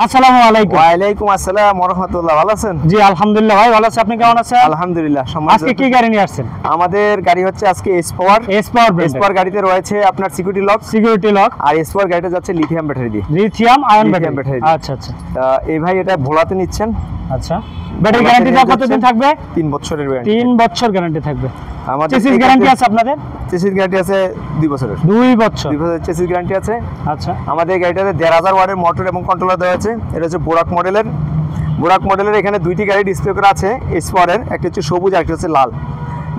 আসসালামু আলাইকুম। ওয়ালাইকুম আসসালাম ওয়া রাহমাতুল্লাহ। ভালো আছেন? জি আলহামদুলিল্লাহ ভাই ভালো আছি, আপনি কেমন আছেন? আলহামদুলিল্লাহ। আজকে কি গাড়ি নিয়ে আসছেন? আমাদের গাড়ি হচ্ছে আজকে এসপাওয়ার গাড়িতে রয়েছে আপনার সিকিউরিটি লক আর এসপাওয়ার গাড়িটা যাচ্ছে লিথিয়াম ব্যাটারি দিয়ে, লিথিয়াম আয়ন ব্যাটারি। আচ্ছা আচ্ছা। এই ভাই এটা ভোলাতে নিচ্ছেন। আচ্ছা, ব্যাটারি গ্যারান্টিটা কতদিন থাকবে? 3 বছরের গ্যারান্টি। 3 বছর গ্যারান্টি থাকবে। আমাদের চেসিস গ্যারান্টি আছে আপনাদের? চেসিস গ্যারান্টি আছে 2 বছরের। 2 বছর চেসিস গ্যারান্টি আছে। আচ্ছা, আমাদের গাড়িটাতে 1,500 ওয়াটের মোটর এবং কন্ট্রোলার দেওয়া আছে। এটা হচ্ছে বোরাক মডেলের এখানে দুইটি গাড়ি ডিসপ্লে করা আছে এসপাওয়ারের, একটা হচ্ছে সবুজ আর একটা হচ্ছে লাল।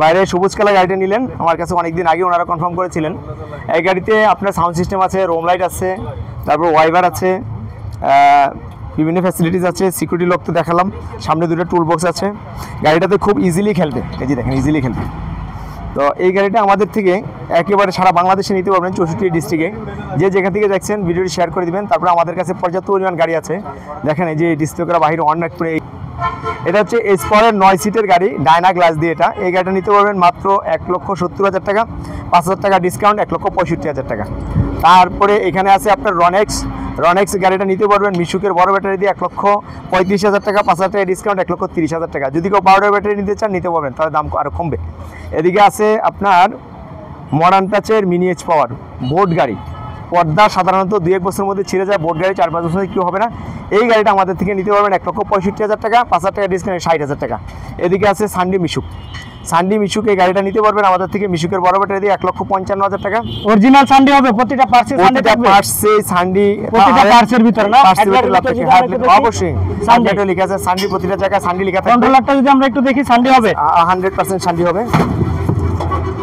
বাইরে সবুজ কালার গাড়িটা নিলেন, আমার কাছে অনেকদিন আগে ওনারা কনফার্ম করেছিলেন। এই গাড়িতে আপনার সাউন্ড সিস্টেম আছে, রোম লাইট আছে, তারপর ওয়াইভার আছে, বিভিন্ন ফ্যাসিলিটিস আছে। সিকিউরিটি লক তো দেখালাম, সামনে দুটো টুল বক্স আছে। গাড়িটাতে খুব ইজিলি খেলবে, এই যে দেখেন ইজিলি খেলবে। তো এই গাড়িটা আমাদের থেকে একেবারে সারা বাংলাদেশে নিতে পারবেন, 64 ডিস্ট্রিক্টে। যে যেখান থেকে দেখছেন ভিডিওটি শেয়ার করে দিবেন। তারপরে আমাদের কাছে পর্যাপ্ত পরিমাণ গাড়ি আছে, দেখেন এই যে ডিসপ্লে করা বাহিরে অনেকপুরে। এটা হচ্ছে এসপাওয়ারের 9 সিটের গাড়ি, ডায়না গ্লাস দিয়ে। এই গাড়িটা নিতে পারবেন মাত্র 1,70,000 টাকা, 5,000 টাকা ডিসকাউন্ট, 1,65,000 টাকা। তারপরে এখানে আছে আপনার রনেক্স গাড়িটা নিতে পারবেন মিশুকের বড় ব্যাটারি দিয়ে, 1,35,000 টাকা, 5,000 টাকা ডিসকাউন্ট, 1,30,000 টাকা। যদি কেউ পাউডার ব্যাটারি নিতে চান নিতে পারবেন, তাহলে দাম আরও কমবে। এদিকে আছে আপনার মডার্ন টাচের মিনি এইচ পাওয়ার বোট গাড়ি। পর্দা সাধারণত 2-1 বছরের মধ্যে ছিঁড়ে যায়, বোট গাড়ি 4-5 বছর কেউ হবে না। এই গাড়িটা আমাদের থেকে নিতে পারবেন 1,65,000 টাকা, 5,000 টাকা ডিসকাউন্ট, 60,000 টাকা। এদিকে আছে সানডি মিশুক এই গাড়িটা নিতে পারবেন আমাদের থেকে মিশুকের বড় ব্যাটারি দিয়ে, 1,55,000 টাকা। অরিজিনাল সানডি হবে, প্রতিটা পার্টসে সানডি থাকবে। সানডি প্রতিটা পার্টসের ভিতরে না, অবশ্যই সানডি লেখা আছে, সানডি প্রতিটা জায়গায় সানডি লেখা থাকবে। কন্ট্রোলারটা যদি আমরা একটু দেখি, সানডি হবে 100% সানডি হবে।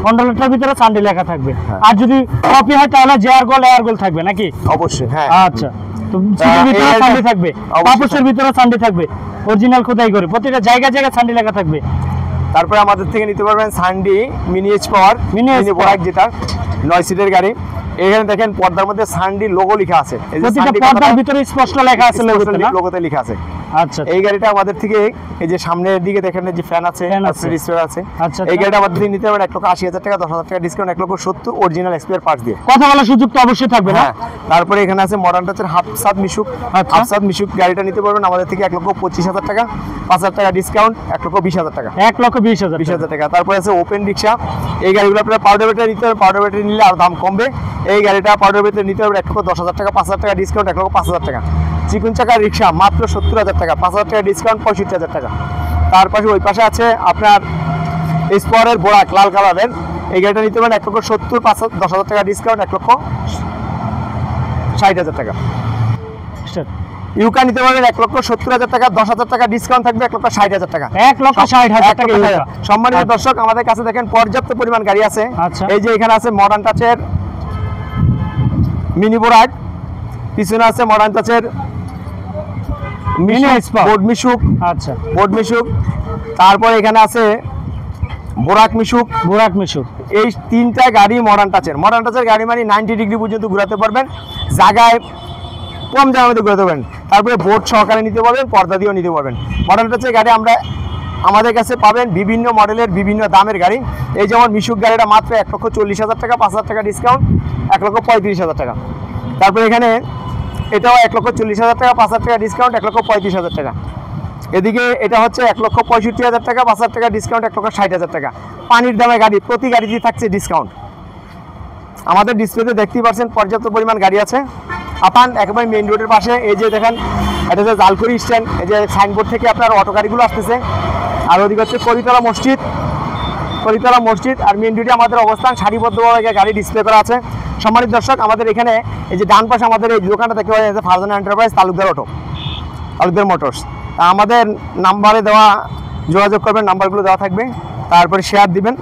কন্ট্রোলারটার ভিতরে সানডি লেখা থাকবে। আর যদি কপি হয় তাহলে এয়ার গোল থাকবে নাকি? অবশ্যই, হ্যাঁ। আচ্ছা, তো সিটের ভিতরে সানডি থাকবে, পাপোশের ভিতরে সানডি থাকবে, অরিজিনাল খোদাই করে প্রতিটা জায়গায় সানডি লেখা থাকবে। তারপরে আমাদের থেকে নিতে পারবেন সানডি মিনি এইচ পাওয়ার, মিনি বোরাক, যেটা 9 সিটের গাড়ি। এখানে দেখেন পর্দার মধ্যে সানডি লোগো লেখা আছে, প্রতিটা পর্দার ভিতরে স্পষ্ট লেখা আছে, লোগোতে লেখা আছে। আচ্ছা, এই গাড়িটা আমাদের থেকে এই যে সামনের দিকে দেখেন যে ফ্যান আছে, ডিসপ্লে আছে। আচ্ছা, এই গাড়িটা আমাদের থেকে নিতে পারবেন 1,80,000 টাকা, 10,000 টাকা ডিসকাউন্ট, 1,70,000 অরিজিনাল এক্সপায়ার পার্টস দিয়ে। কথা বলার সুযোগ তো অবশ্যই থাকবে না। তারপরে এখানে আছে মডার্ন টাচের হাফসাদ মিশুক গাড়িটা নিতে পারবেন আমাদের থেকে 1,25,000 টাকা, 5,000 টাকা ডিসকাউন্ট, 1,20,000 টাকা, 1,20,000 টাকা। তারপরে আছে ওপেন রিক্সা। এই গাড়িগুলো আপনারা পাউডার ব্যাটারি নিতে পারবেন, পাউডার ব্যাটারি নিলে আর দাম কমবে। এই গাড়িটা পাউডার ব্যাটারি নিতে পারবেন 1,10,000 টাকা, 5,000 টাকা ডিসকাউন্ট, 1,05,000 টাকা। চিকুন চাকার রিক্সা মাত্র 70,000 টাকা, 5,000 টাকা ডিসকাউন্ট, 65,000 টাকা। তার পাশে ওই পাশে আছে আপনার এসপাওয়ারের বোরাক লাল কালারের। এই গাড়িটা নিতে পারেন 1,70,000, 10,000 টাকা ডিসকাউন্ট, 1,60,000 টাকা। ইউকা নিতে পারবেন 1,70,000 টাকা, 10,000 টাকা ডিসকাউন্ট থাকবে, 1,60,000 টাকা। 1,60,000 টাকা। সম্মানিত দর্শক, আমাদের কাছে দেখেন পর্যাপ্ত পরিমাণ গাড়ি আছে। এই যে এখানে আছে মডার্ন টাচের মিনি বোরাক, পিছনে আছে মডার্ন টাচের বোর্ড মিশুক। তারপর এখানে আছে বোরাক মিশুক। এই 3টা গাড়ি মডার্ন টাচের গাড়ি মানে 90 ডিগ্রি পর্যন্ত ঘোরাতে পারবেন, জায়গায় কম জায়গার মধ্যে ঘোরাতে পারবেন। তারপরে বোর্ড সহকারে নিতে পারবেন, পর্দা দিয়েও নিতে পারবেন। মডার্ন টাচের গাড়ি আমাদের কাছে পাবেন বিভিন্ন মডেলের, বিভিন্ন দামের গাড়ি। এই যেমন মিশুক গাড়িটা মাত্র 1,40,000 টাকা, 5,000 টাকা ডিসকাউন্ট, 1,35,000 টাকা। তারপরে এখানে এটাও 1,40,000 টাকা, 5,000 টাকা ডিসকাউন্ট, 1,35,000 টাকা। এদিকে এটা হচ্ছে 1,65,000 টাকা, 5,000 টাকা ডিসকাউন্ট, 1,60,000 টাকা। পানির দামে গাড়ি, প্রতি গাড়িতে থাকছে ডিসকাউন্ট। আমাদের ডিসপ্লেতে দেখতেই পাচ্ছেন পর্যাপ্ত পরিমাণ গাড়ি আছে। আপান একেবারে মেইন রোডের পাশে। এই যে দেখেন এটা হচ্ছে জালকুড়ি স্ট্যান্ড, এই যে সাইনবোর্ড থেকে আপনার অটো গাড়িগুলো আসতেছে। আর ওদিকে হচ্ছে কলিতলা মসজিদ। আর মেইন রোডে আমাদের অবস্থান, সারিবদ্ধভাবে গাড়ি ডিসপ্লে করা আছে। সম্মানিত দর্শক, আমাদের এখানে এই যে ডান পাশে আমাদের এই দোকানটা দেখতে পাওয়া যাচ্ছে, ফারজানা এন্টারপ্রাইজ, তালুকদার মোটরস। আমাদের নাম্বারে দেওয়া যোগাযোগ করবেন, নাম্বারগুলো দেওয়া থাকবে। তারপরে শেয়ার দিবেন।